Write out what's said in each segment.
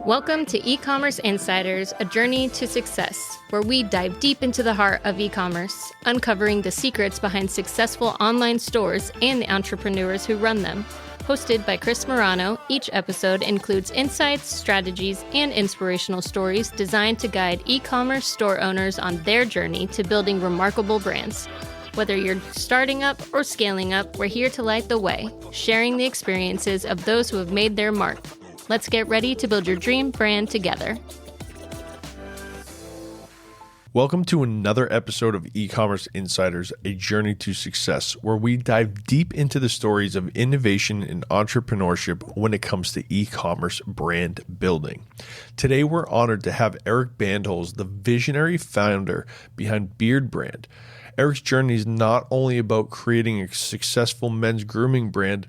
Welcome to eCommerce Insiders, a journey to success, where we dive deep into the heart of e-commerce, uncovering the secrets behind successful online stores and the entrepreneurs who run them. Hosted by Chris Morano, each episode includes insights, strategies, and inspirational stories designed to guide e-commerce store owners on their journey to building remarkable brands. Whether you're starting up or scaling up, we're here to light the way, sharing the experiences of those who have made their mark. Let's get ready to build your dream brand together. Welcome to another episode of eCommerce Insiders, a journey to success, where we dive deep into the stories of innovation and entrepreneurship when it comes to e-commerce brand building. Today, we're honored to have Eric Bandholz, the visionary founder behind Beardbrand. Eric's journey is not only about creating a successful men's grooming brand,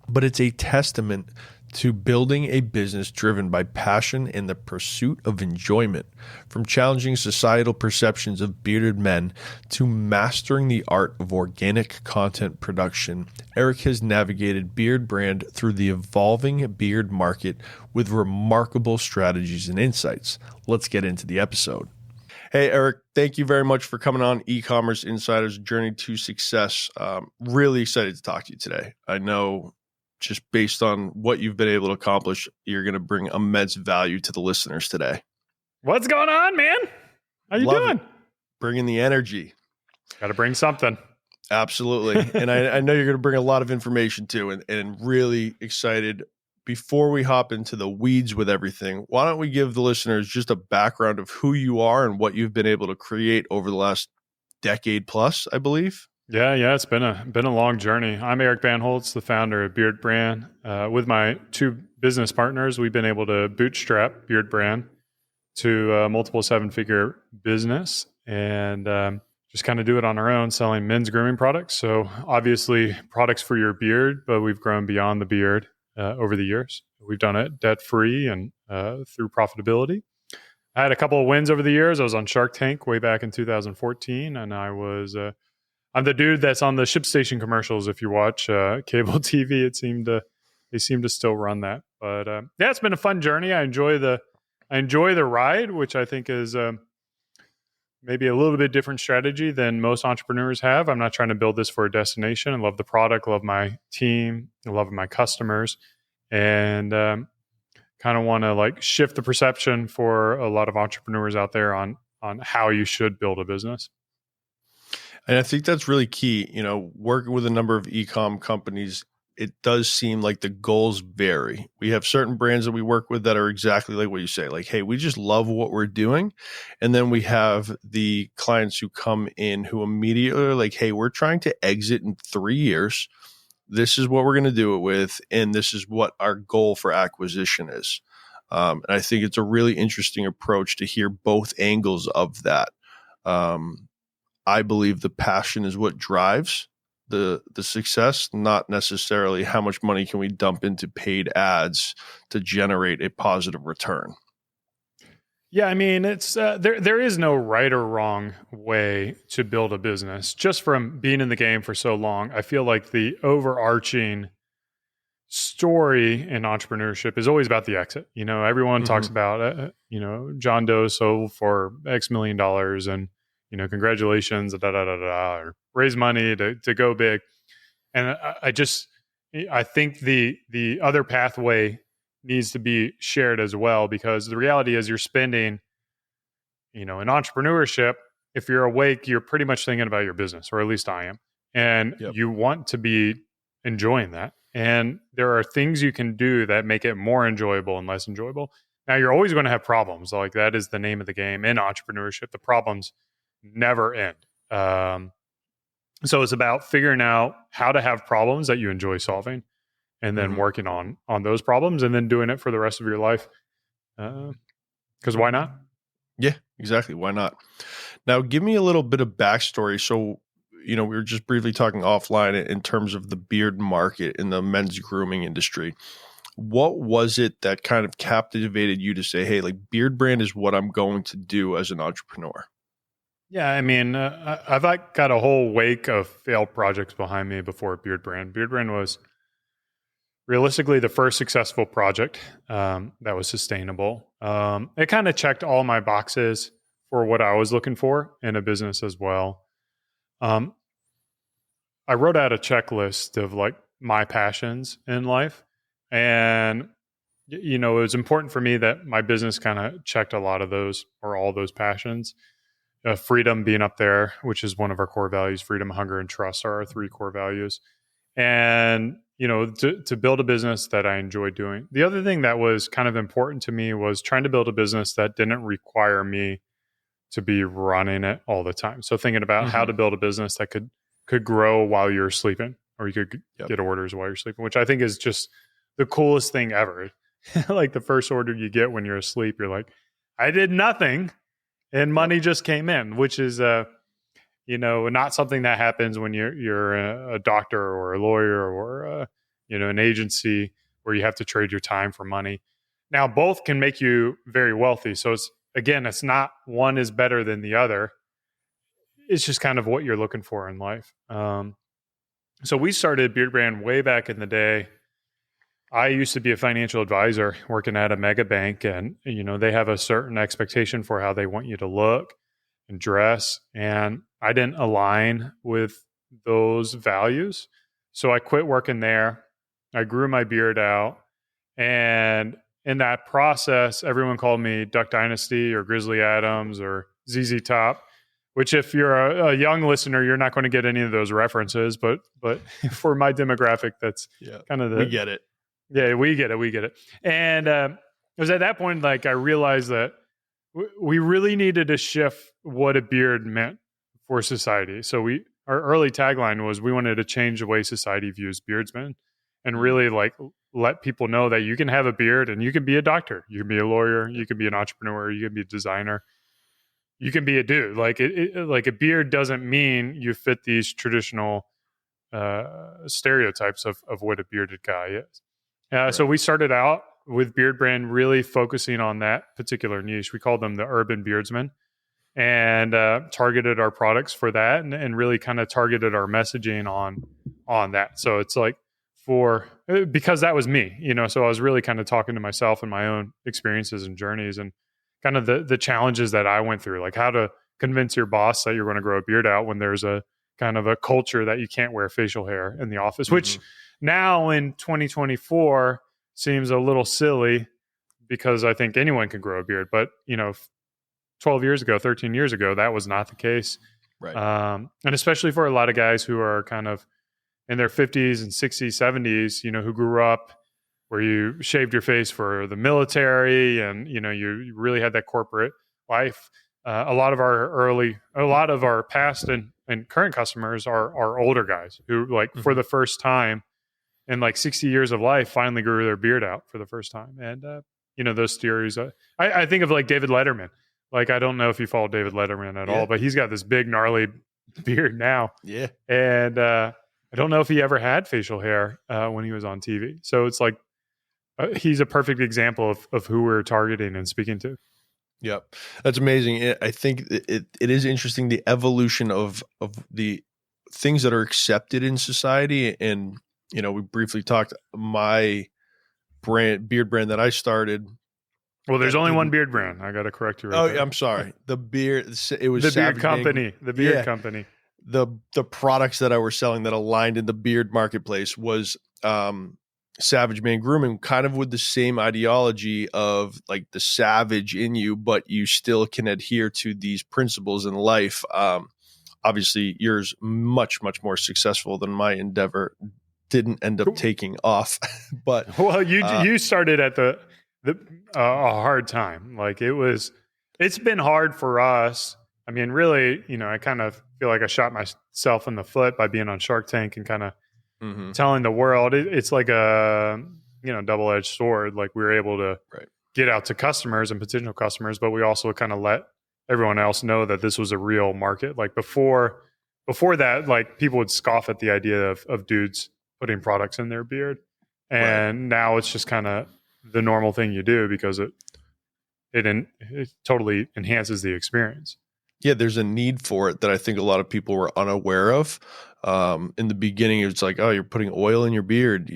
but it's a testament to building a business driven by passion and the pursuit of enjoyment. From challenging societal perceptions of bearded men to mastering the art of organic content production, Eric has navigated Beardbrand through the evolving beard market with remarkable strategies and insights. Let's get into the episode. Hey, Eric, thank you very much for coming on eCommerce Insiders Journey to Success. Really excited to talk to you today. I know just based on what you've been able to accomplish, you're going to bring immense value to the listeners today. What's going on, man? How you doing? Bringing the energy. Got to bring something. Absolutely. And I know you're going to bring a lot of information too, and really excited. Before we hop into the weeds with everything, why don't we give the listeners just a background of who you are and what you've been able to create over the last decade plus, I believe? Yeah, it's been a long journey. I'm Eric Bandholz, the founder of Beardbrand. With my two business partners, we've been able to bootstrap Beardbrand to a multiple seven-figure business and just kind of do it on our own, selling men's grooming products. So obviously products for your beard, but we've grown beyond the beard over the years. We've done it debt-free and through profitability. I had a couple of wins over the years. I was on Shark Tank way back in 2014, and I'm the dude that's on the ShipStation commercials. If you watch cable TV, they seem to still run that. But yeah, it's been a fun journey. I enjoy the ride, which I think is maybe a little bit different strategy than most entrepreneurs have. I'm not trying to build this for a destination. I love the product, love my team, I love my customers, and kind of want to shift the perception for a lot of entrepreneurs out there on how you should build a business. And I think that's really key. Working with a number of e-com companies, it does seem like the goals vary. We have certain brands that we work with that are exactly like what you say, like, hey, we just love what we're doing. And then we have the clients who come in who immediately are like, hey, we're trying to exit in 3 years. This is what we're going to do it with. And this is what our goal for acquisition is. And I think it's a really interesting approach to hear both angles of that. I believe the passion is what drives the success, not necessarily how much money can we dump into paid ads to generate a positive return. Yeah, I mean, it's there is no right or wrong way to build a business. Just from being in the game for so long, I feel like the overarching story in entrepreneurship is always about the exit. Everyone talks about, John Doe sold for X million dollars and congratulations, or raise money to go big. And I think the other pathway needs to be shared as well, because the reality is you're spending, in entrepreneurship, if you're awake, you're pretty much thinking about your business, or at least I am. And You want to be enjoying that. And there are things you can do that make it more enjoyable and less enjoyable. Now, you're always going to have problems. Like, that is the name of the game in entrepreneurship. The problems never end. So it's about figuring out how to have problems that you enjoy solving, and then working on those problems, and then doing it for the rest of your life. Because why not? Yeah, exactly. Why not? Now, give me a little bit of backstory. So, we were just briefly talking offline in terms of the beard market in the men's grooming industry. What was it that kind of captivated you to say, hey, Beardbrand is what I'm going to do as an entrepreneur? Yeah, I mean, I've got a whole wake of failed projects behind me before Beardbrand. Beardbrand was realistically the first successful project that was sustainable. It kind of checked all my boxes for what I was looking for in a business as well. I wrote out a checklist of like my passions in life, and it was important for me that my business kind of checked a lot of those or all those passions. Freedom being up there, which is one of our core values. Freedom, hunger, and trust are our 3 core values. And to build a business that I enjoy doing. The other thing that was kind of important to me was trying to build a business that didn't require me to be running it all the time. So thinking about how to build a business that could grow while you're sleeping, or you could get orders while you're sleeping, which I think is just the coolest thing ever. Like the first order you get when you're asleep, you're like, I did nothing and money just came in, which is not something that happens when you're a doctor or a lawyer or an agency where you have to trade your time for money. Now both can make you very wealthy. So it's not one is better than the other. It's just kind of what you're looking for in life. So we started Beardbrand way back in the day. I used to be a financial advisor working at a mega bank, and they have a certain expectation for how they want you to look and dress, and I didn't align with those values. So I quit working there. I grew my beard out, and in that process, everyone called me Duck Dynasty or Grizzly Adams or ZZ Top, which if you're a young listener, you're not going to get any of those references, but for my demographic, that's kind of we get it. Yeah, we get it. And it was at that point, like, I realized that we really needed to shift what a beard meant for society. So our early tagline was we wanted to change the way society views beardsmen, and really like let people know that you can have a beard and you can be a doctor, you can be a lawyer, you can be an entrepreneur, you can be a designer, you can be a dude. Like like a beard doesn't mean you fit these traditional stereotypes of what a bearded guy is. So we started out with Beardbrand really focusing on that particular niche. We called them the urban beardsmen, and targeted our products for that, and really kind of targeted our messaging on that. So it's like because that was me, so I was really kind of talking to myself and my own experiences and journeys, and kind of the challenges that I went through, like how to convince your boss that you're going to grow a beard out when there's a kind of a culture that you can't wear facial hair in the office, which now in 2024 seems a little silly because I think anyone can grow a beard. But, 12 years ago, 13 years ago, that was not the case. Right. And especially for a lot of guys who are kind of in their 50s and 60s, 70s, who grew up where you shaved your face for the military and, you really had that corporate life. A lot of our past and current customers are older guys who for the first time in 60 years of life finally grew their beard out for the first time. And, those theories, I think of David Letterman. I don't know if you follow David Letterman at all, but he's got this big gnarly beard now. Yeah. And I don't know if he ever had facial hair when he was on TV. So it's he's a perfect example of who we're targeting and speaking to. Yep. That's amazing. I think it is interesting, the evolution of the things that are accepted in society. And, we briefly talked my beard brand that I started. Well, there's only one beard brand. I got to correct you. There. I'm sorry. The beard, it was the Savage beard company. The beard company. The products that I was selling that aligned in the beard marketplace was Savage Man Grooming, kind of with the same ideology of the savage in you, but you still can adhere to these principles in life. Obviously, yours much, much more successful than my endeavor. Didn't end up taking off, but you started at a hard time. It's been hard for us. I mean, really, I kind of feel like I shot myself in the foot by being on Shark Tank and kind of telling the world it's like a double-edged sword. We were able to get out to customers and potential customers, but we also kind of let everyone else know that this was a real market. Before that, people would scoff at the idea of dudes putting products in their beard, and now it's just kind of the normal thing you do because it totally enhances the experience. Yeah, there's a need for it that I think a lot of people were unaware of. In the beginning, it's like, oh, you're putting oil in your beard,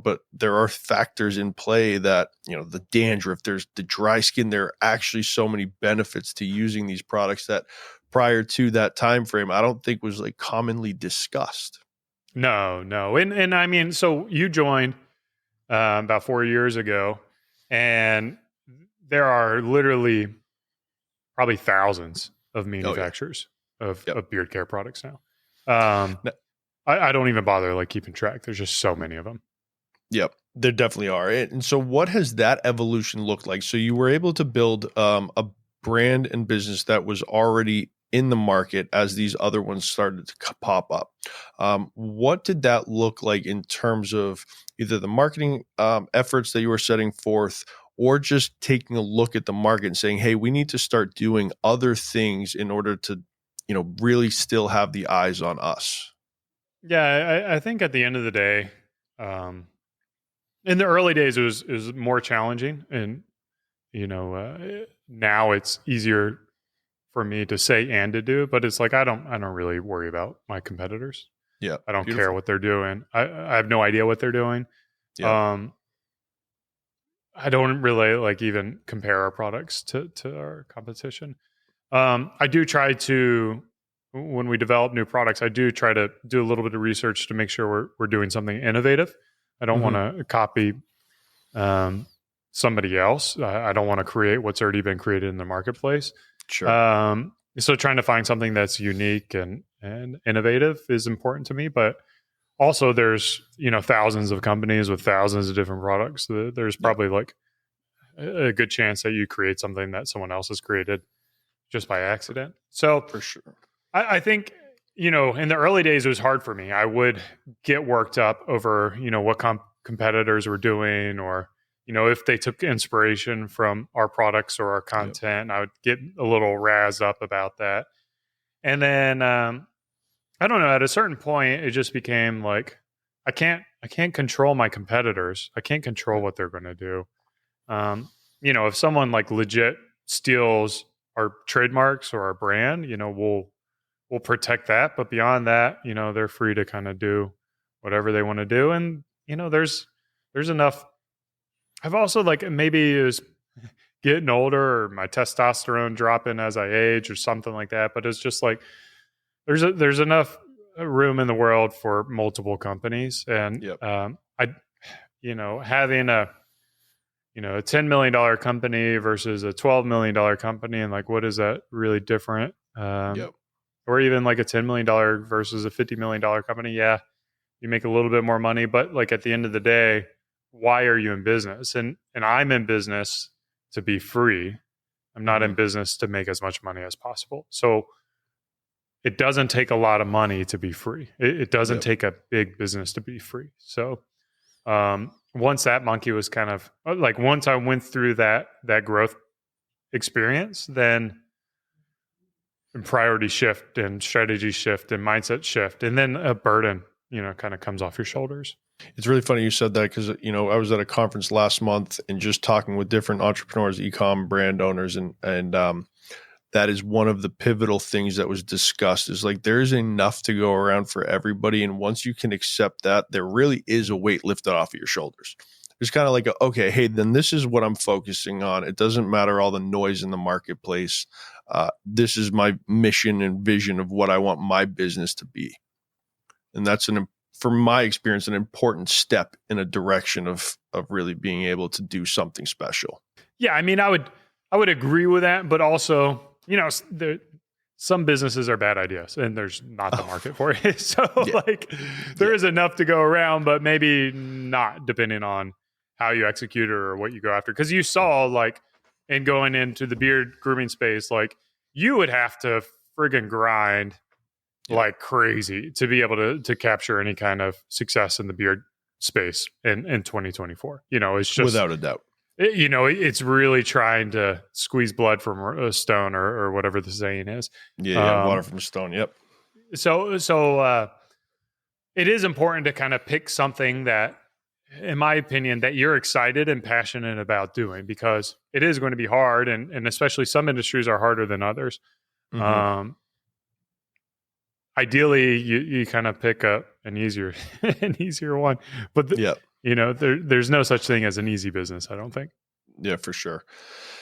but there are factors in play that, the dandruff, there's the dry skin. There are actually so many benefits to using these products that prior to that time frame, I don't think was like commonly discussed. No. And I mean, so you joined about 4 years ago, and there are literally probably thousands of manufacturers of beard care products now. I don't even bother like keeping track. There's just so many of them. Yep, there definitely are. And so what has that evolution looked like? So you were able to build a brand and business that was already in the market as these other ones started to pop up. What did that look like in terms of either the marketing efforts that you were setting forth, or just taking a look at the market and saying, hey, we need to start doing other things in order to, really still have the eyes on us? Yeah, I think at the end of the day, in the early days, it was more challenging, and now it's easier for me to say and to do. But it's like I don't really worry about my competitors. Yeah, I don't care what they're doing. I have no idea what they're doing. Yeah. I don't really like even compare our products to our competition. I do try to, when we develop new products, I do try to do a little bit of research to make sure we're doing something innovative. I don't want to copy somebody else. I don't want to create what's already been created in the marketplace. Sure. So trying to find something that's unique and innovative is important to me. But also there's, thousands of companies with thousands of different products. There's probably like a good chance that you create something that someone else has created just by accident. So for sure, I think, in the early days, it was hard for me. I would get worked up over, what competitors were doing, or, if they took inspiration from our products or our content. I would get a little razzed up about that. And then, I don't know, at a certain point, it just became like, I can't control my competitors. I can't control what they're going to do. If someone like legit steals our trademarks or our brand, we'll protect that. But beyond that, they're free to kind of do whatever they want to do. And, there's enough. I've also like, maybe it was getting older or my testosterone dropping as I age or something like that. But it's just like, there's enough room in the world for multiple companies. And, having a $10 million company versus a $12 million company, and like, what is that really different? Or even like a $10 million versus a $50 million company. Yeah, you make a little bit more money, but like at the end of the day, why are you in business? And I'm in business to be free. I'm not in business to make as much money as possible. So it doesn't take a lot of money to be free. It doesn't take a big business to be free. So once that monkey was kind of like, once I went through that growth experience, then priority shift and strategy shift and mindset shift, and then a burden, kind of comes off your shoulders. It's really funny you said that, because, I was at a conference last month and just talking with different entrepreneurs, e-com brand owners, and that is one of the pivotal things that was discussed, is like, there is enough to go around for everybody. And once you can accept that, there really is a weight lifted off of your shoulders. It's kind of like, okay, hey, then this is what I'm focusing on. It doesn't matter all the noise in the marketplace. This is my mission and vision of what I want my business to be. And that's from my experience, an important step in a direction of really being able to do something special. Yeah. I mean, I would agree with that, but also, some businesses are bad ideas and there's not the market for it. So there is enough to go around, but maybe not, depending on how you execute it or what you go after. Cause you saw like, in going into the beard grooming space, like you would have to friggin' grind like crazy to be able to capture any kind of success in the beard space in 2024. It's just without a doubt. It's really trying to squeeze blood from a stone or whatever the saying is. Yeah, water from a stone. Yep. So it is important to kind of pick something that, in my opinion, that you're excited and passionate about doing, because it is going to be hard, and especially some industries are harder than others. I ideally you kind of pick up an easier one, but there's no such thing as an easy business, I don't think. Yeah, for sure.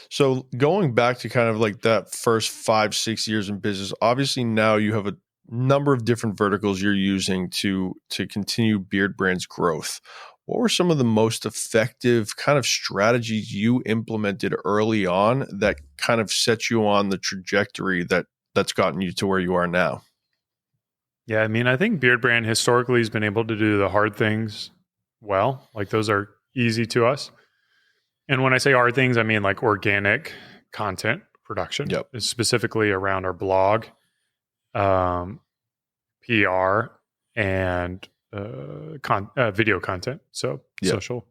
So going back to kind of like that first 5-6 years in business, obviously now you have a number of different verticals you're using to continue Beardbrand's growth. What were some of the most effective kind of strategies you implemented early on that kind of set you on the trajectory that's gotten you to where you are now? Yeah, I mean, I think Beardbrand historically has been able to do the hard things well. Like those are easy to us. And when I say hard things, I mean like organic content production, specifically around our blog, PR, and video content, so social.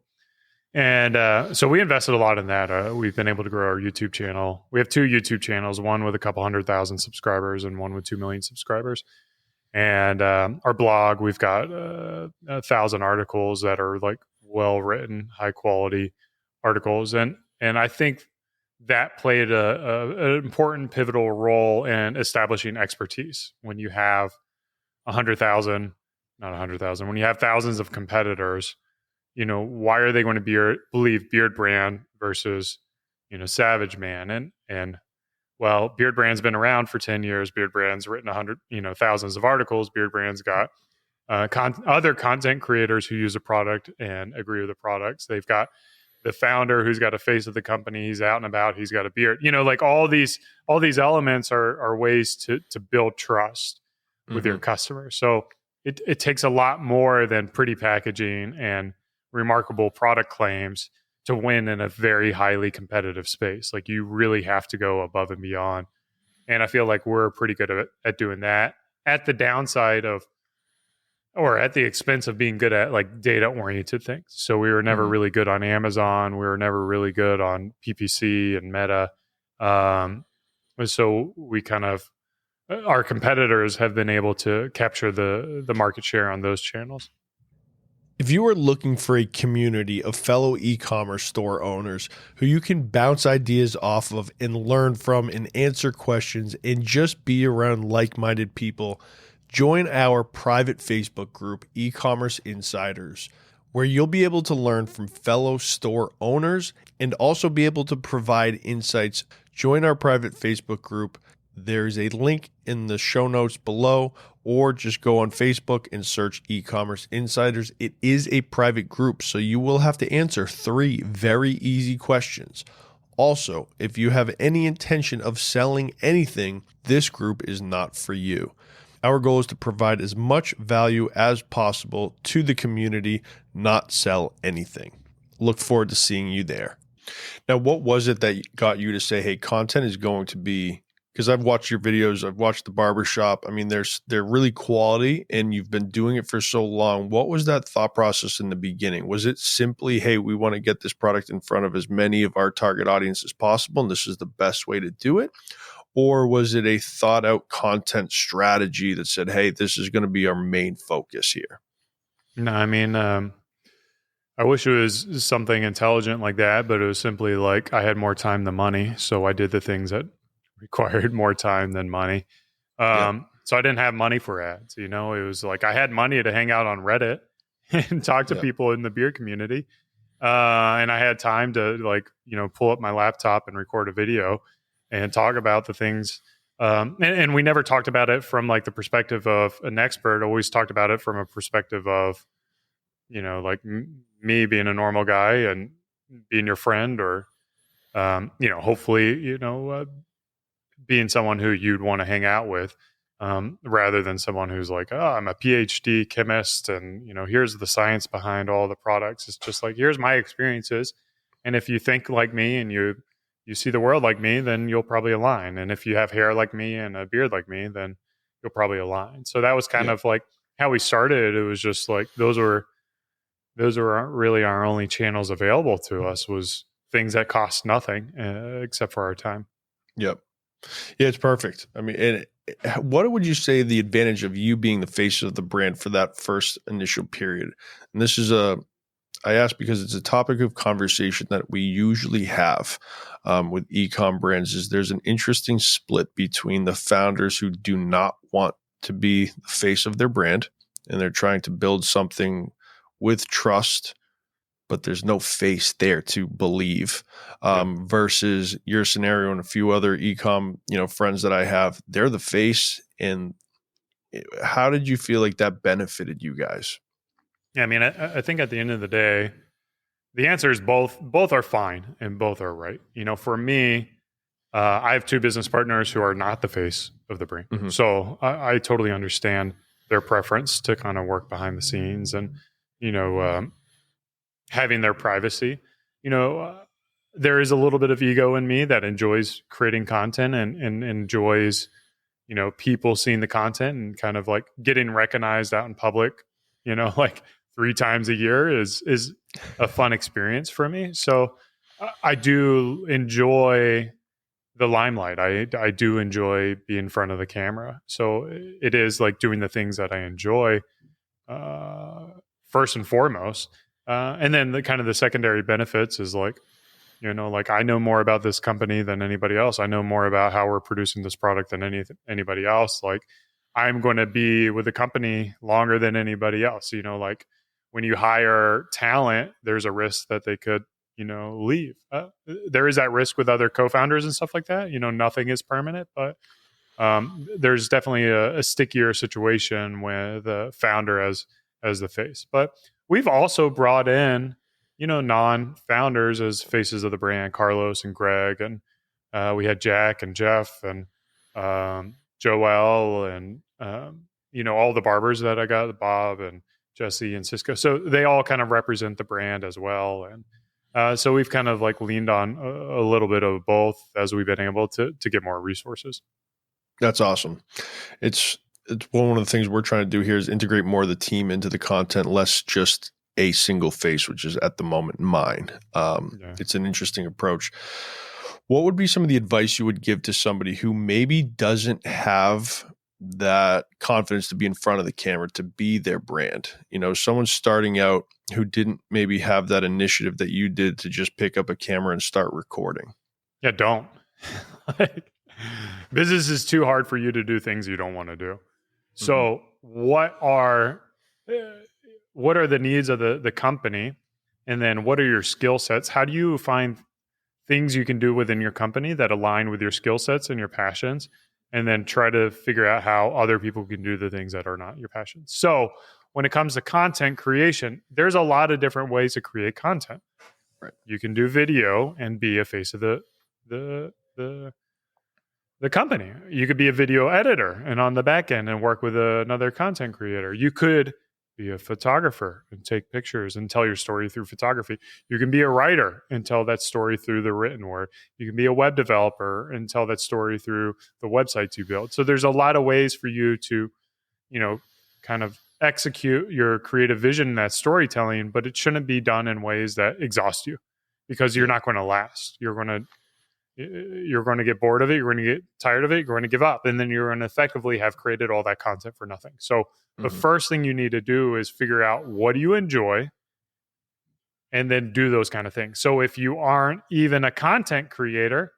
And so we invested a lot in that. We've been able to grow our YouTube channel. We have 2 YouTube channels, one with a couple 100,000 subscribers and one with 2 million subscribers. And our blog, we've got 1,000 articles that are like well-written, high-quality articles. And I think that played an important pivotal role in establishing expertise. When you have 100,000, not 100,000, when you have thousands of competitors, why are they going to believe Beardbrand versus, Savage Man? And well, Beardbrand's been around for 10 years. Beardbrand's written thousands of articles. Beardbrand's got other content creators who use a product and agree with the products. They've got the founder who's got a face of the company. He's out and about. He's got a beard. Like all these elements are ways to build trust with your customers. So it takes a lot more than pretty packaging and remarkable product claims to win in a very highly competitive space. Like you really have to go above and beyond. And I feel like we're pretty good at doing that at the downside of, or at the expense of being good at like data oriented things. So we were never really good on Amazon. We were never really good on PPC and Meta. So we kind of, our competitors have been able to capture the market share on those channels. If you are looking for a community of fellow e-commerce store owners who you can bounce ideas off of and learn from and answer questions and just be around like-minded people, join our private Facebook group, eCommerce Insiders, where you'll be able to learn from fellow store owners and also be able to provide insights. Join our private Facebook group. There's a link in the show notes below, or just go on Facebook and search eCommerce Insiders. It is a private group, so you will have to answer 3 very easy questions. Also, if you have any intention of selling anything, this group is not for you. Our goal is to provide as much value as possible to the community, not sell anything. Look forward to seeing you there. Now, what was it that got you to say, hey, content is going to be, because I've watched your videos, I've watched the barbershop. I mean, they're really quality and you've been doing it for so long. What was that thought process in the beginning? Was it simply, hey, we want to get this product in front of as many of our target audience as possible, and this is the best way to do it? Or was it a thought out content strategy that said, hey, this is going to be our main focus here? No, I mean, I wish it was something intelligent like that, but it was simply like I had more time than money. So I did the things that required more time than money. So I didn't have money for ads. It was like I had money to hang out on Reddit and talk to people in the beer community. And I had time to pull up my laptop and record a video and talk about the things. And we never talked about it from like the perspective of an expert. Always talked about it from a perspective of, like me being a normal guy and being your friend, or, hopefully, being someone who you'd want to hang out with, rather than someone who's like, oh, I'm a PhD chemist and, here's the science behind all the products. It's just like, here's my experiences. And if you think like me and you see the world like me, then you'll probably align. And if you have hair like me and a beard like me, then you'll probably align. So that was kind of like how we started. It was just like, those were really our only channels available to us, was things that cost nothing except for our time. Yep. Yeah, it's perfect. I mean, and what would you say the advantage of you being the face of the brand for that first initial period? And this is I ask because it's a topic of conversation that we usually have with e-com brands. Is there's an interesting split between the founders who do not want to be the face of their brand, and they're trying to build something with trust, but there's no face there to believe, versus your scenario and a few other e-com, friends that I have, they're the face. And how did you feel like that benefited you guys? Yeah, I mean, I think at the end of the day, the answer is both are fine and both are right. For me, I have two business partners who are not the face of the brand. Mm-hmm. So I totally understand their preference to kind of work behind the scenes and, having their privacy. There is a little bit of ego in me that enjoys creating content and enjoys, people seeing the content and kind of like getting recognized out in public, like 3 times a year is a fun experience for me. So I do enjoy the limelight. I do enjoy being in front of the camera. So it is like doing the things that I enjoy, first and foremost. And then the kind of the secondary benefits is like, like I know more about this company than anybody else. I know more about how we're producing this product than anybody else. Like I'm going to be with the company longer than anybody else. Like when you hire talent, there's a risk that they could, leave. There is that risk with other co-founders and stuff like that. Nothing is permanent, but there's definitely a stickier situation with a founder as the face. But we've also brought in, non-founders as faces of the brand, Carlos and Greg, and we had Jack and Jeff and Joel and all the barbers that I got, Bob and Jesse and Cisco. So they all kind of represent the brand as well, and so we've kind of like leaned on a little bit of both as we've been able to get more resources. That's awesome. It's one of the things we're trying to do here is integrate more of the team into the content, less just a single face, which is at the moment mine. It's an interesting approach. What would be some of the advice you would give to somebody who maybe doesn't have that confidence to be in front of the camera, to be their brand? Someone starting out who didn't maybe have that initiative that you did to just pick up a camera and start recording. Yeah, don't. Business is too hard for you to do things you don't want to do. So what are the needs of the company? And then what are your skill sets? How do you find things you can do within your company that align with your skill sets and your passions? And then try to figure out how other people can do the things that are not your passions. So when it comes to content creation, there's a lot of different ways to create content. Right. You can do video and be a face of the company. You could be a video editor and on the back end and work with another content creator. You could be a photographer and take pictures and tell your story through photography. You can be a writer and tell that story through the written word. You can be a web developer and tell that story through the websites you build. So there's a lot of ways for you to, kind of execute your creative vision in that storytelling, but it shouldn't be done in ways that exhaust you, because you're not going to last. You're going to get bored of it. You're going to get tired of it. You're going to give up. And then you're going to effectively have created all that content for nothing. So the first thing you need to do is figure out what do you enjoy and then do those kind of things. So if you aren't even a content creator,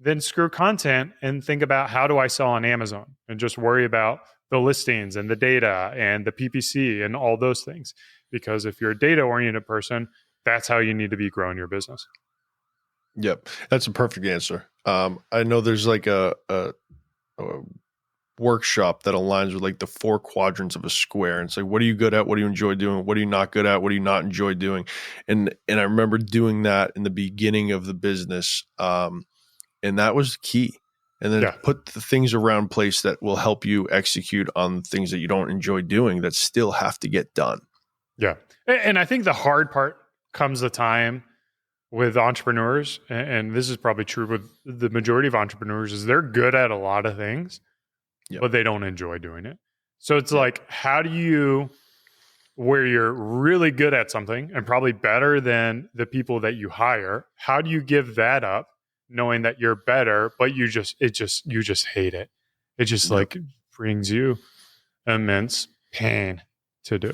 then screw content and think about how do I sell on Amazon, and just worry about the listings and the data and the PPC and all those things. Because if you're a data-oriented person, that's how you need to be growing your business. Yep. That's a perfect answer. I know there's like a workshop that aligns with like the 4 quadrants of a square. And it's like, what are you good at? What do you enjoy doing? What are you not good at? What do you not enjoy doing? And I remember doing that in the beginning of the business. And that was key. And then put the things around place that will help you execute on things that you don't enjoy doing that still have to get done. Yeah. And I think the hard part comes the time with entrepreneurs, and this is probably true with the majority of entrepreneurs, is they're good at a lot of things, but they don't enjoy doing it. So it's like, how do you, where you're really good at something and probably better than the people that you hire, how do you give that up knowing that you're better, but you just hate it? It just like brings you immense pain to do.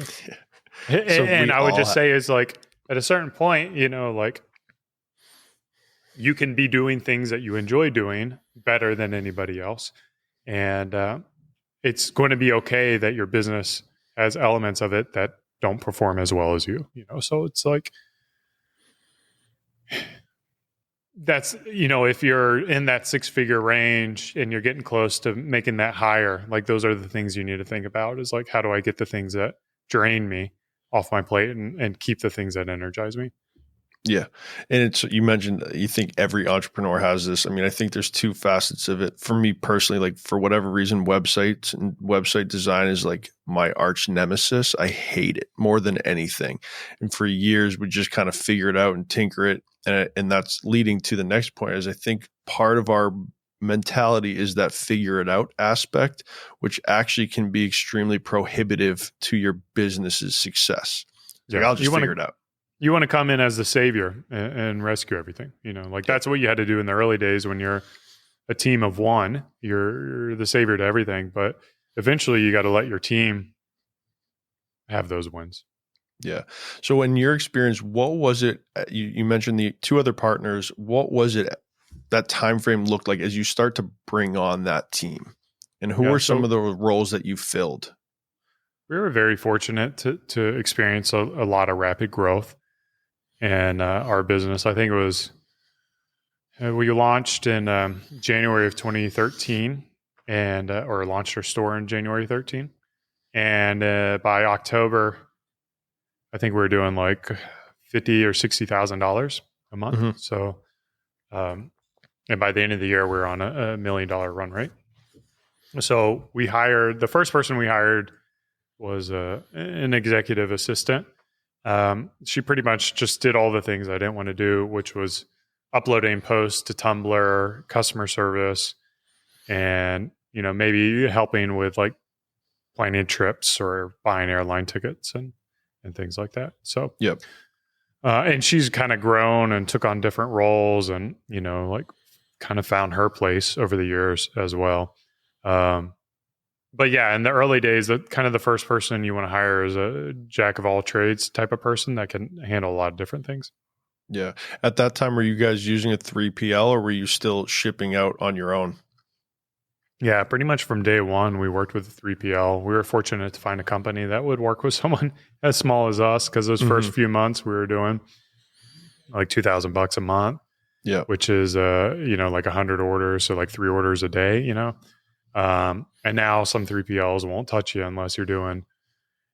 And I would just say is like, at a certain point, like, you can be doing things that you enjoy doing better than anybody else. And it's going to be okay that your business has elements of it that don't perform as well as you, so it's like, that's, if you're in that 6-figure range and you're getting close to making that higher, like those are the things you need to think about, is like, how do I get the things that drain me off my plate and keep the things that energize me? Yeah. And you mentioned, you think every entrepreneur has this. I mean, I think there's two facets of it. For me personally, like for whatever reason, websites and website design is like my arch nemesis. I hate it more than anything. And for years, we just kind of figure it out and tinker it. And that's leading to the next point, is I think part of our mentality is that figure it out aspect, which actually can be extremely prohibitive to your business's success. It's like, I'll just figure it out. You want to come in as the savior and rescue everything. That's what you had to do in the early days when you're a team of one. You're the savior to everything. But eventually you got to let your team have those wins. Yeah. So in your experience, what was it, you mentioned the two other partners, what was it that time frame looked like as you start to bring on that team? And who were some of the roles that you filled? We were very fortunate to experience a lot of rapid growth. And our business, I think it was, we launched in January of 2013, and or launched our store in January 13. And by October, I think we were doing like $50,000 or $60,000 a month. Mm-hmm. So, and by the end of the year, we were on a $1 million run rate. So the first person we hired was an executive assistant. She pretty much just did all the things I didn't want to do, which was uploading posts to Tumblr, customer service, and, maybe helping with like planning trips or buying airline tickets and things like that. So, yep. And she's kind of grown and took on different roles and, like kind of found her place over the years as well. But yeah, in the early days, the first person you want to hire is a jack of all trades type of person that can handle a lot of different things. Yeah. At that time, were you guys using a 3PL or were you still shipping out on your own? Yeah, pretty much from day one, we worked with a 3PL. We were fortunate to find a company that would work with someone as small as us, because those first few months we were doing like $2,000 a month. Yeah. Which is, like 100 orders. So like 3 orders a day, and now some 3PLs won't touch you unless you're doing,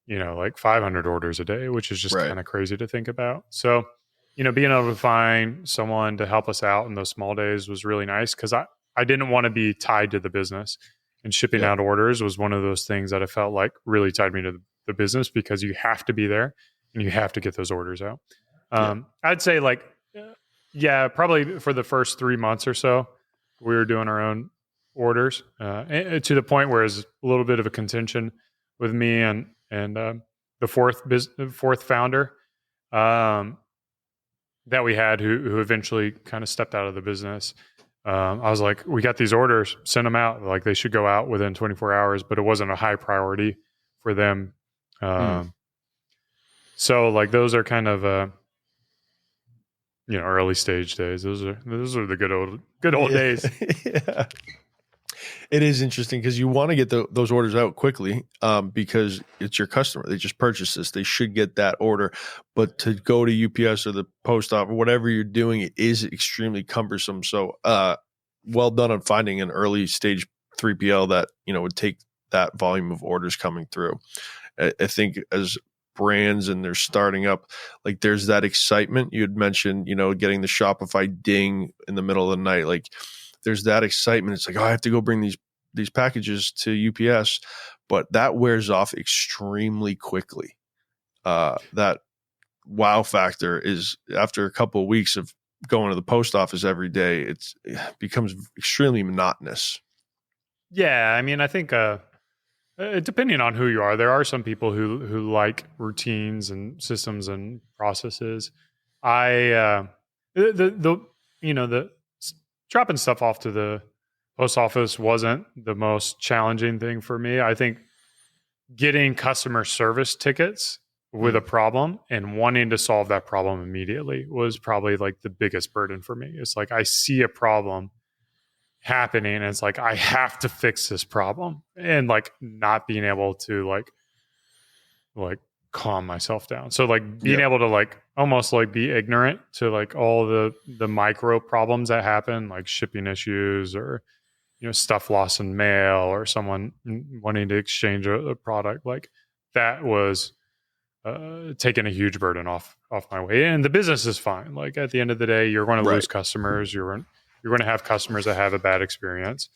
like 500 orders a day, which is just kind of crazy to think about. So, being able to find someone to help us out in those small days was really nice, because I didn't want to be tied to the business, and shipping out orders was one of those things that I felt like really tied me to the business, because you have to be there and you have to get those orders out. I'd say like, probably for the first 3 months or so, we were doing our own orders, to the point where it's a little bit of a contention with me and the fourth founder that we had, who eventually kind of stepped out of the business. I was like, we got these orders, send them out. Like they should go out within 24 hours, but it wasn't a high priority for them. So like those are kind of early stage days. Those are the good old days. Yeah. It is interesting because you want to get those orders out quickly, because it's your customer. They just purchased this. They should get that order. But to go to UPS or the post office, whatever you're doing, it is extremely cumbersome. So well done on finding an early stage 3PL that would take that volume of orders coming through. I think as brands and they're starting up, like there's that excitement. You had mentioned, getting the Shopify ding in the middle of the night. Like there's that excitement. It's like, oh, I have to go bring these packages to UPS, but that wears off extremely quickly. That wow factor is, after a couple of weeks of going to the post office every day, it becomes extremely monotonous. Yeah. I mean, I think, depending on who you are, there are some people who like routines and systems and processes. The dropping stuff off to the post office wasn't the most challenging thing for me. I think getting customer service tickets with a problem and wanting to solve that problem immediately was probably like the biggest burden for me. It's like, I see a problem. happening, and it's like, I have to fix this problem, and like not being able to like calm myself down. So like being able to like almost like be ignorant to like all the micro problems that happen, like shipping issues or, you know, stuff lost in mail or someone wanting to exchange a product, like that was taking a huge burden off my way. And the business is fine. Like at the end of the day, you're going to lose customers. You're going to have customers that have a bad experience.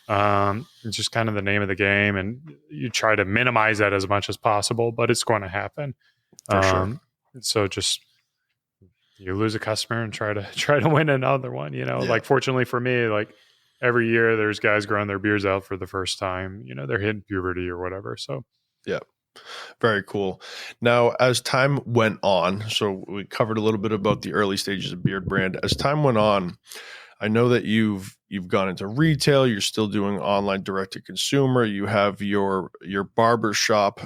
It's just kind of the name of the game, and you try to minimize that as much as possible, but it's going to happen. For sure. So just you lose a customer and try to win another one, you know, like fortunately for me, like every year there's guys growing their beards out for the first time, you know, they're hitting puberty or whatever. So yeah. Very cool. Now, as time went on, so we covered a little bit about the early stages of Beardbrand. As time went on, I know that you've gone into retail. You're still doing online direct to consumer. You have your barber shop.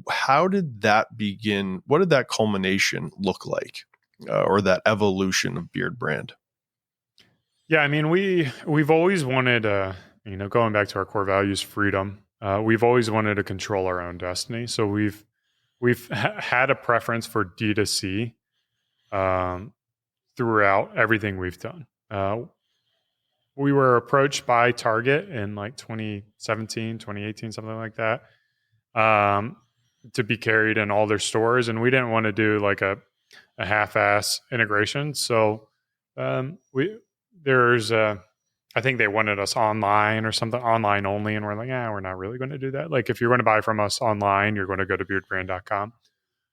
How did that begin? What did that culmination look like, or that evolution of Beardbrand? Yeah, I mean, we've always wanted, you know, going back to our core values, freedom. We've always wanted to control our own destiny. So we've had a preference for D2C throughout everything we've done. We were approached by Target in like 2017, 2018, something like that, to be carried in all their stores. And we didn't want to do like a half-ass integration. So I think they wanted us online or something, online only. And we're like, we're not really going to do that. Like if you're going to buy from us online, you're going to go to beardbrand.com.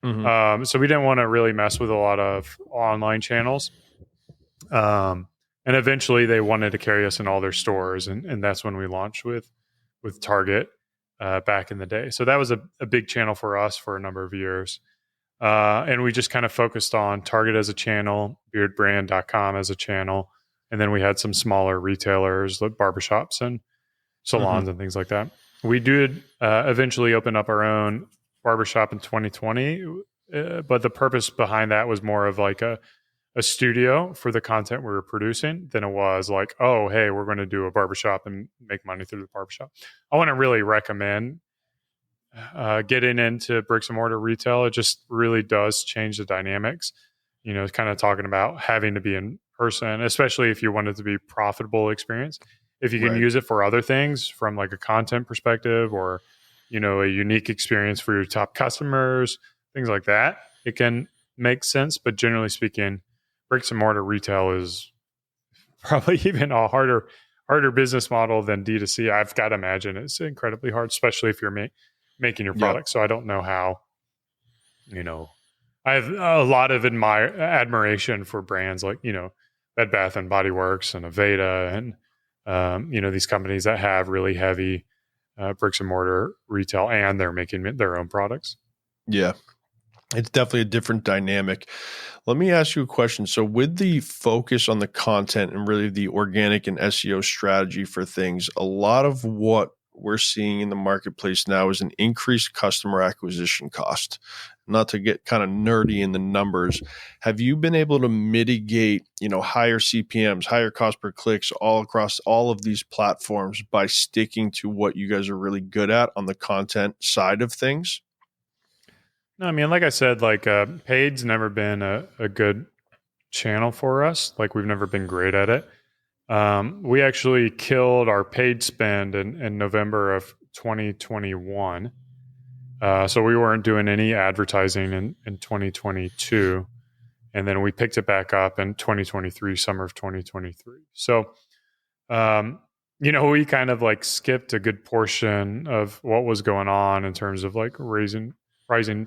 Mm-hmm. So we didn't want to really mess with a lot of online channels. And eventually they wanted to carry us in all their stores. And that's when we launched with Target back in the day. So that was a big channel for us for a number of years. And we just kind of focused on Target as a channel, beardbrand.com as a channel. And then we had some smaller retailers like barbershops and salons and things like that. We did eventually open up our own barbershop in 2020. But the purpose behind that was more of like a studio for the content we were producing than it was like, oh, hey, we're going to do a barbershop and make money through the barbershop. I want to really recommend getting into bricks and mortar retail. It just really does change the dynamics. You know, kind of talking about having to be in person, especially if you want it to be profitable experience. If you can use it for other things from like a content perspective or, you know, a unique experience for your top customers, things like that, it can make sense. But generally speaking, bricks and mortar retail is probably even a harder business model than D2C. I've got to imagine it's incredibly hard, especially if you're making your product. So I don't know how, you know, I have a lot of admiration for brands like, you know, Bed Bath and Body Works and Aveda and, you know, these companies that have really heavy bricks and mortar retail and they're making their own products. Yeah, it's definitely a different dynamic. Let me ask you a question. So with the focus on the content and really the organic and SEO strategy for things, a lot of what we're seeing in the marketplace now is an increased customer acquisition cost. Not to get kind of nerdy in the numbers, have you been able to mitigate, you know, higher CPMs, higher cost per clicks all across all of these platforms by sticking to what you guys are really good at on the content side of things? No, I mean, like I said, like paid's never been a good channel for us. Like we've never been great at it. We actually killed our paid spend in November of 2021. So we weren't doing any advertising in 2022. And then we picked it back up in 2023, summer of 2023. So, you know, we kind of like skipped a good portion of what was going on in terms of like rising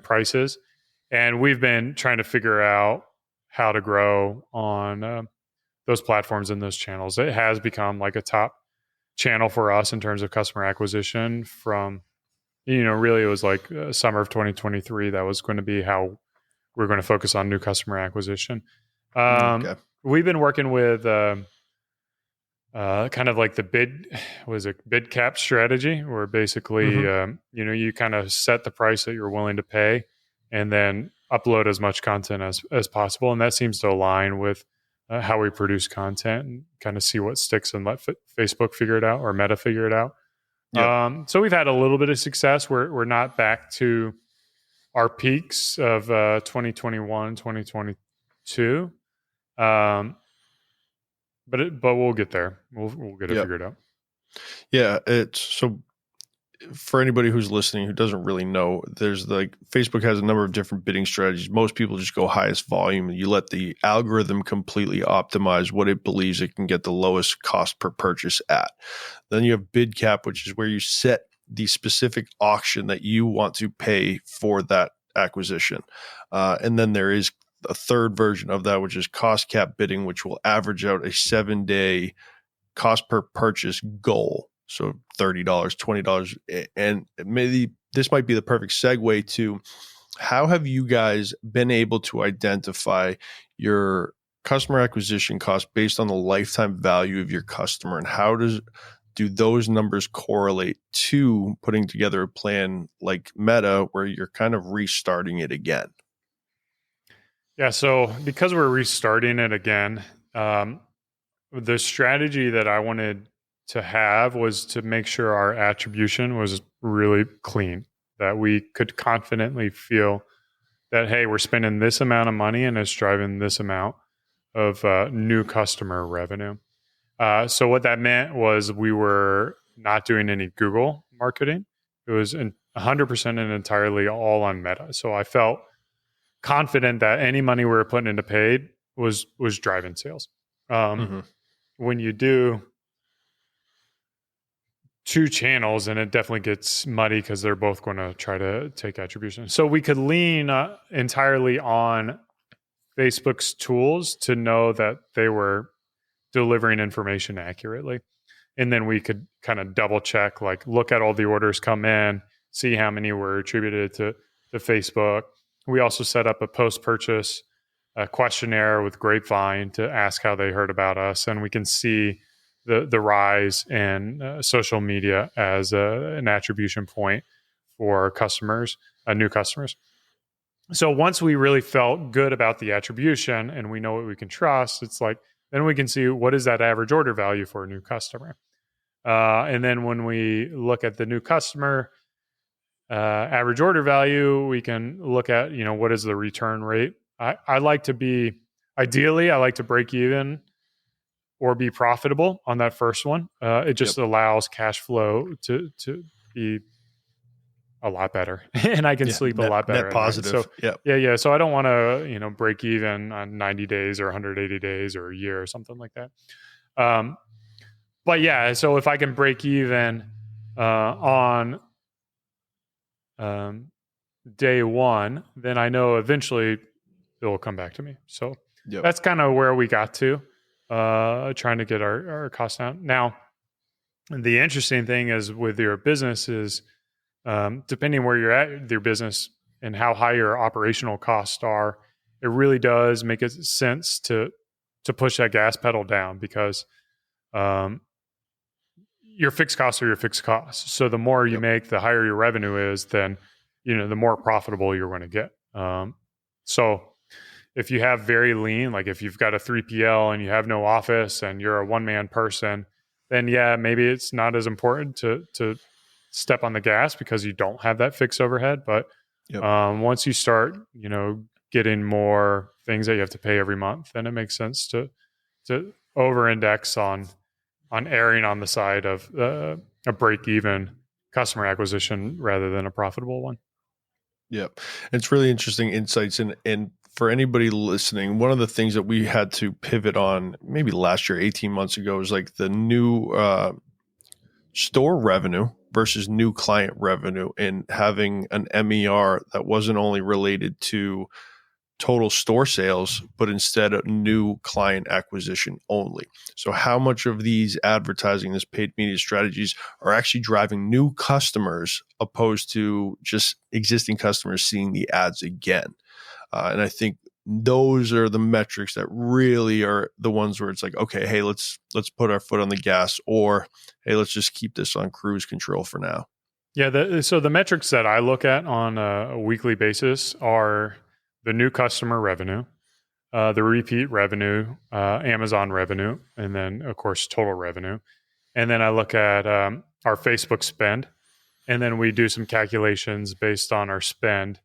prices. And we've been trying to figure out how to grow on those platforms and those channels. It has become like a top channel for us in terms of customer acquisition from, you know, really it was like summer of 2023. That was going to be how we're going to focus on new customer acquisition. We've been working with kind of like the bid cap strategy, where basically, you know, you kind of set the price that you're willing to pay and then upload as much content as possible. And that seems to align with how we produce content and kind of see what sticks and let Facebook figure it out or Meta figure it out. Yep. So we've had a little bit of success. We're not back to our peaks of 2021, 2022. But we'll get there. We'll get it figured out. Yeah, it's so for anybody who's listening who doesn't really know, there's like Facebook has a number of different bidding strategies. Most people just go highest volume, and you let the algorithm completely optimize what it believes it can get the lowest cost per purchase at. Then you have bid cap, which is where you set the specific auction that you want to pay for that acquisition. And then there is a third version of that, which is cost cap bidding, which will average out a 7-day cost per purchase goal. So $30, $20. And maybe this might be the perfect segue to how have you guys been able to identify your customer acquisition cost based on the lifetime value of your customer? And how do those numbers correlate to putting together a plan like Meta where you're kind of restarting it again? Yeah, so because we're restarting it again, the strategy that I wanted to have was to make sure our attribution was really clean, that we could confidently feel that, hey, we're spending this amount of money and it's driving this amount of new customer revenue. So what that meant was we were not doing any Google marketing. It was 100% and entirely all on Meta. So I felt confident that any money we were putting into paid was driving sales. When you do two channels, and it definitely gets muddy because they're both going to try to take attribution. So we could lean entirely on Facebook's tools to know that they were delivering information accurately. And then we could kind of double check, like look at all the orders come in, see how many were attributed to Facebook. We also set up a post-purchase questionnaire with Grapevine to ask how they heard about us. And we can see the rise in social media as an attribution point for customers, new customers. So once we really felt good about the attribution and we know what we can trust, it's like, then we can see what is that average order value for a new customer. And then when we look at the new customer average order value, we can look at, what is the return rate. I like to break even or be profitable on that first one. It just allows cash flow to be a lot better, and I can sleep a lot better. Net positive. So, So I don't want to, break even on 90 days or 180 days or a year or something like that. But yeah, so if I can break even on day one, then I know eventually it will come back to me. So that's kind of where we got to, trying to get our costs down. Now, the interesting thing is with your business is, depending where you're at with your business and how high your operational costs are, it really does make sense to push that gas pedal down because your fixed costs are your fixed costs. So the more you make, the higher your revenue is, then the more profitable you're going to get. So if you have very lean, like if you've got a 3PL and you have no office and you're a one-man person, then maybe it's not as important to step on the gas because you don't have that fixed overhead. But once you start, getting more things that you have to pay every month, then it makes sense to over-index on erring on the side of a break-even customer acquisition rather than a profitable one. Yep. It's really interesting insights. And for anybody listening, one of the things that we had to pivot on maybe last year, 18 months ago, is like the new store revenue versus new client revenue, and having an MER that wasn't only related to total store sales, but instead of new client acquisition only. So how much of these advertising, this paid media strategies are actually driving new customers opposed to just existing customers seeing the ads again? And I think those are the metrics that really are the ones where it's like, okay, hey, let's put our foot on the gas, or hey, let's just keep this on cruise control for now. Yeah. So the metrics that I look at on a weekly basis are the new customer revenue, the repeat revenue, Amazon revenue, and then, of course, total revenue. And then I look at our Facebook spend, and then we do some calculations based on our spend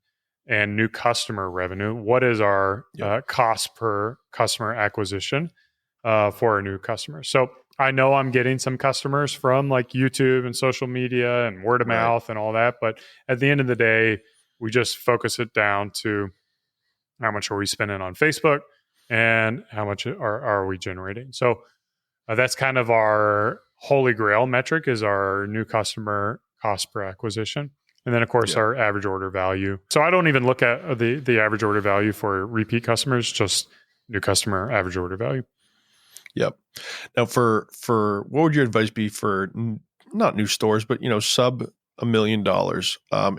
and new customer revenue. What is our cost per customer acquisition for a new customer? So I know I'm getting some customers from like YouTube and social media and word of mouth and all that. But at the end of the day, we just focus it down to how much are we spending on Facebook and how much are we generating. So that's kind of our holy grail metric, is our new customer cost per acquisition. And then, of course, our average order value. So I don't even look at the average order value for repeat customers, just new customer average order value. Yep. Now, for what would your advice be for not new stores, but sub $1 million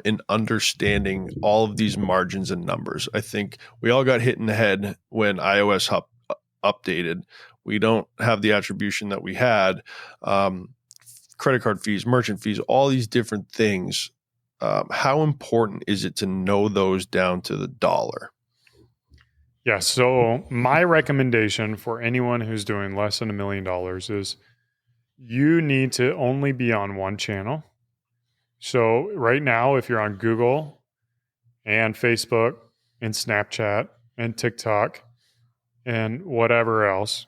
in understanding all of these margins and numbers? I think we all got hit in the head when iOS updated. We don't have the attribution that we had. Credit card fees, merchant fees, all these different things. How important is it to know those down to the dollar? Yeah. So my recommendation for anyone who's doing less than $1 million is you need to only be on one channel. So right now, if you're on Google and Facebook and Snapchat and TikTok and whatever else,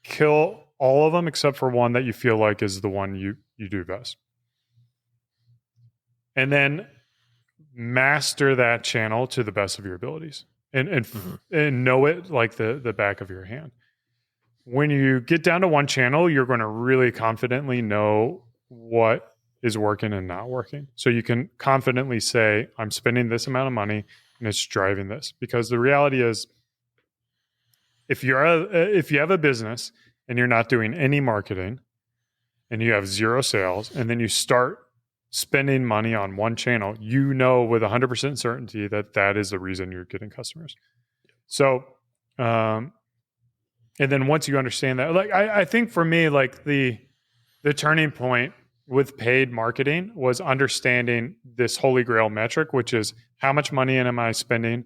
kill all of them except for one that you feel like is the one you do best. And then master that channel to the best of your abilities. And know it like the back of your hand. When you get down to one channel, you're going to really confidently know what is working and not working. So you can confidently say, I'm spending this amount of money and it's driving this. Because the reality is, if you have a business and you're not doing any marketing and you have zero sales, and then you start spending money on one channel, you know with 100% certainty that is the reason you're getting customers. So, and then once you understand that, like I think for me, like the turning point with paid marketing was understanding this holy grail metric, which is how much money am I spending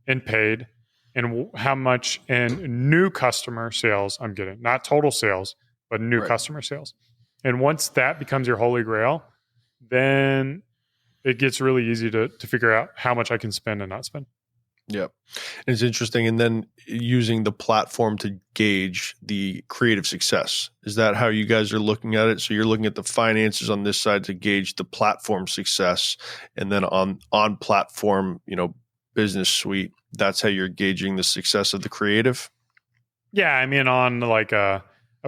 in paid, and how much in new customer sales I'm getting, not total sales, but new customer sales. And once that becomes your holy grail, then it gets really easy to figure out how much I can spend and not spend. Yep. It's interesting. And then using the platform to gauge the creative success. Is that how you guys are looking at it? So you're looking at the finances on this side to gauge the platform success. And then on platform, business suite, that's how you're gauging the success of the creative? Yeah. I mean, on like a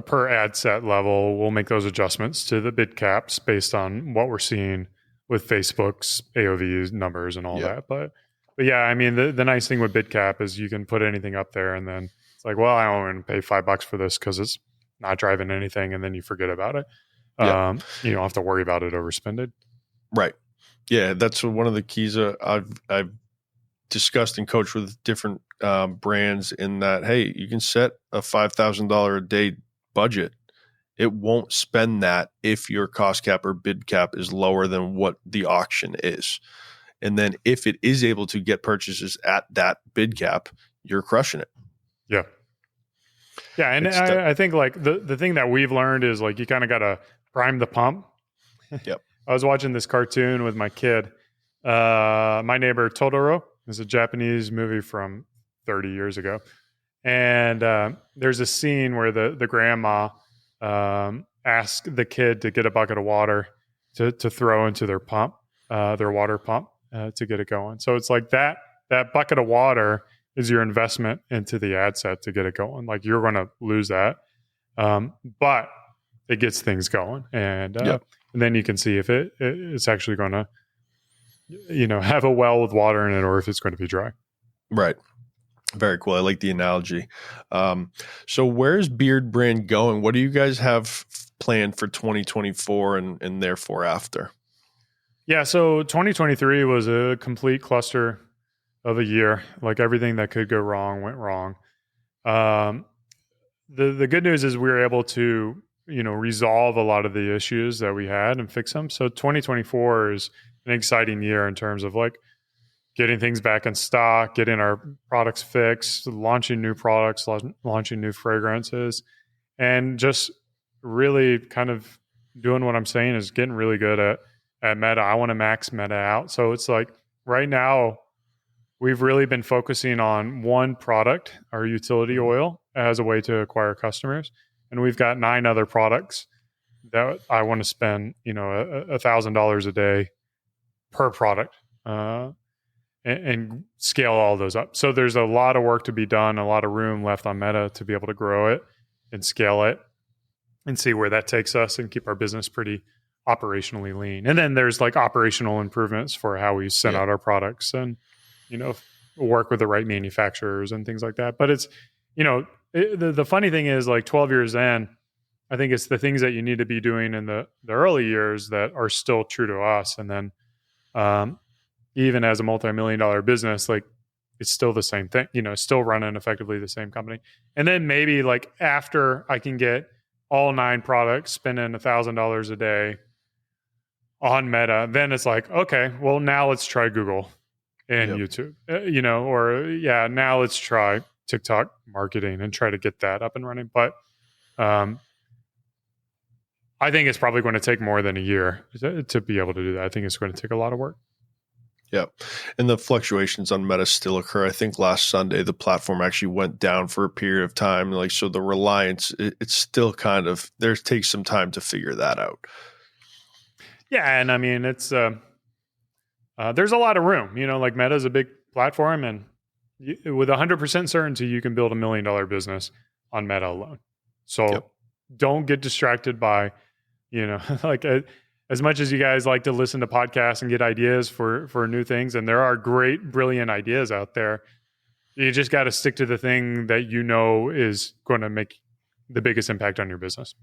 per ad set level, we'll make those adjustments to the bid caps based on what we're seeing with Facebook's AOV numbers and all that. But yeah, I mean, the nice thing with bid cap is you can put anything up there and then it's like, well, I don't want to pay $5 for this because it's not driving anything. And then you forget about it. You don't have to worry about it overspended. Right. Yeah. That's one of the keys I've discussed and coached with different brands in that, hey, you can set a $5,000 a day budget. It won't spend that if your cost cap or bid cap is lower than what the auction is. And then if it is able to get purchases at that bid cap, you're crushing it. Yeah. Yeah. And I think like the thing that we've learned is like, you kind of got to prime the pump. Yep. I was watching this cartoon with my kid. My Neighbor Totoro is a Japanese movie from 30 years ago. And there's a scene where the grandma asks the kid to get a bucket of water to throw into their pump, their water pump, to get it going. So it's like that bucket of water is your investment into the ad set to get it going. Like you're going to lose that, but it gets things going, and then you can see if it's actually going to, have a well with water in it, or if it's going to be dry. Right. Very cool. I like the analogy. So where's Beardbrand going? What do you guys have planned for 2024 and therefore after? Yeah. So 2023 was a complete cluster of a year. Like everything that could go wrong went wrong. The good news is we were able to, resolve a lot of the issues that we had and fix them. So 2024 is an exciting year in terms of like getting things back in stock, getting our products fixed, launching new products, launching new fragrances, and just really kind of doing what I'm saying is getting really good at meta. I want to max meta out. So it's like right now, we've really been focusing on one product, our utility oil, as a way to acquire customers. And we've got 9 other products that I want to spend, $1,000 a day per product and scale all those up. So there's a lot of work to be done, a lot of room left on Meta to be able to grow it and scale it and see where that takes us and keep our business pretty operationally lean. And then there's like operational improvements for how we send out our products and, work with the right manufacturers and things like that. But it's, the funny thing is like 12 years in, I think it's the things that you need to be doing in the early years that are still true to us. And then even as a multi-million-dollar business, like it's still the same thing, still running effectively the same company. And then maybe like after I can get all 9 products spending $1,000 a day on Meta, then it's like, okay, well now let's try Google and YouTube, now let's try TikTok marketing and try to get that up and running. But I think it's probably going to take more than a year to be able to do that. I think it's going to take a lot of work. Yeah. And the fluctuations on Meta still occur. I think last Sunday, the platform actually went down for a period of time. Like, so the reliance, it's still kind of, there takes some time to figure that out. Yeah. And I mean, it's, there's a lot of room, like Meta is a big platform and with 100% certainty, you can build $1 million business on Meta alone. So don't get distracted by, like as much as you guys like to listen to podcasts and get ideas for new things, and there are great, brilliant ideas out there, you just got to stick to the thing that is going to make the biggest impact on your business.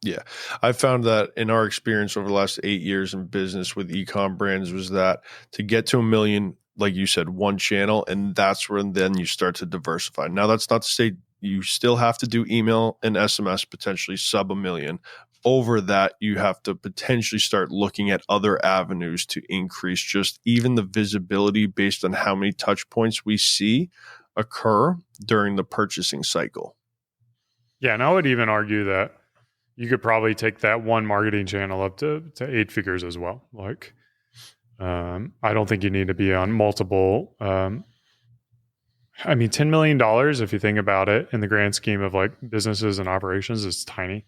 Yeah. I found that in our experience over the last 8 years in business with e-com brands was that to get to 1 million, like you said, one channel, and that's when then you start to diversify. Now, that's not to say you still have to do email and SMS, potentially sub 1 million. Over that, you have to potentially start looking at other avenues to increase just even the visibility based on how many touch points we see occur during the purchasing cycle. Yeah, and I would even argue that you could probably take that one marketing channel up to 8 figures as well. Like, I don't think you need to be on multiple. $10 million, if you think about it in the grand scheme of like businesses and operations, is tiny.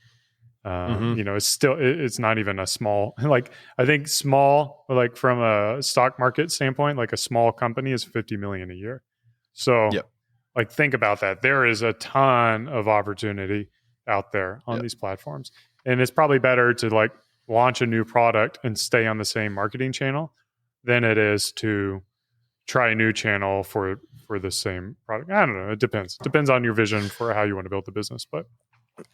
It's not even a small, like I think small, like from a stock market standpoint, like a small company is 50 million a year. So like, think about that. There is a ton of opportunity out there on these platforms. And it's probably better to like launch a new product and stay on the same marketing channel than it is to try a new channel for the same product. I don't know. It depends. Depends on your vision for how you want to build the business, but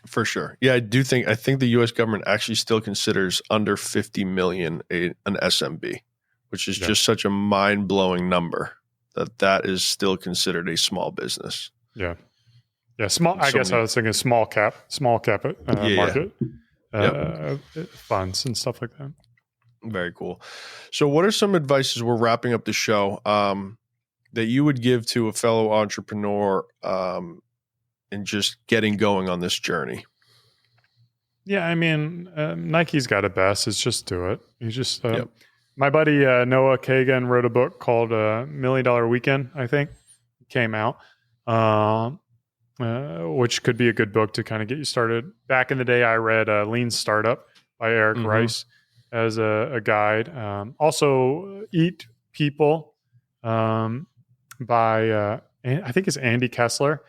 for sure. Yeah, I think the US government actually still considers under 50 million an SMB, which is just such a mind-blowing number that is still considered a small business. Yeah. Yeah, small. I guess I was thinking small cap market funds and stuff like that. Very cool. So what are some advices, we're wrapping up the show, that you would give to a fellow entrepreneur and just getting going on this journey? Yeah, I mean, Nike's got it best. It's just do it. You just, my buddy Noah Kagan wrote a book called $1 Million Weekend, I think. It came out, which could be a good book to kind of get you started. Back in the day, I read Lean Startup by Eric Rice as a guide. Also, Eat People by, I think it's Andy Kessler.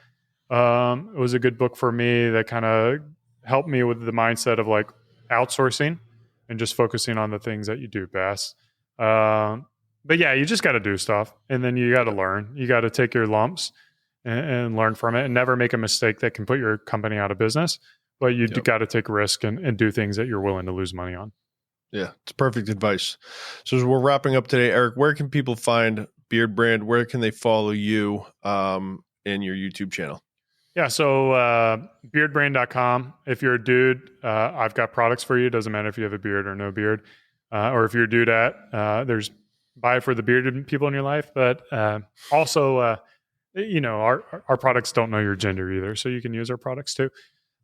It was a good book for me that kind of helped me with the mindset of like outsourcing and just focusing on the things that you do best. But yeah, you just got to do stuff, and then you got to learn. You got to take your lumps and learn from it, and never make a mistake that can put your company out of business. But you got to take risk and do things that you're willing to lose money on. Yeah, it's perfect advice. So as we're wrapping up today, Eric, where can people find Beardbrand? Where can they follow you in your YouTube channel? Yeah, so beardbrand.com. If you're a dude, I've got products for you. It doesn't matter if you have a beard or no beard. Or if you're a dudette, there's buy for the bearded people in your life, but also, our products don't know your gender either, so you can use our products too.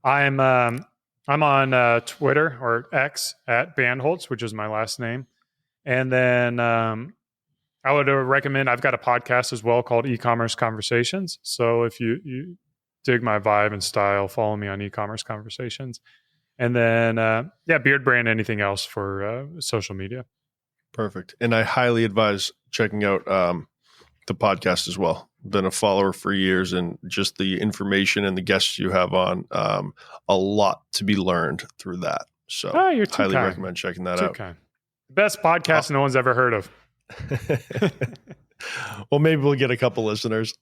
I'm on Twitter or X at Bandholz, which is my last name, and then I would recommend. I've got a podcast as well called eCommerce Conversations. So if you dig my vibe and style, follow me on eCommerce Conversations. And then, Beardbrand, anything else for social media. Perfect. And I highly advise checking out the podcast as well. Been a follower for years, and just the information and the guests you have on, a lot to be learned through that. So you're too highly kind. recommend checking that out. Kind. Best podcast no one's ever heard of. Well, maybe we'll get a couple listeners.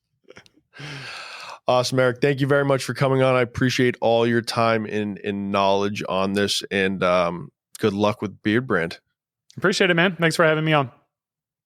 Awesome, Eric. Thank you very much for coming on. I appreciate all your time and knowledge on this, and good luck with Beardbrand. Appreciate it, man. Thanks for having me on.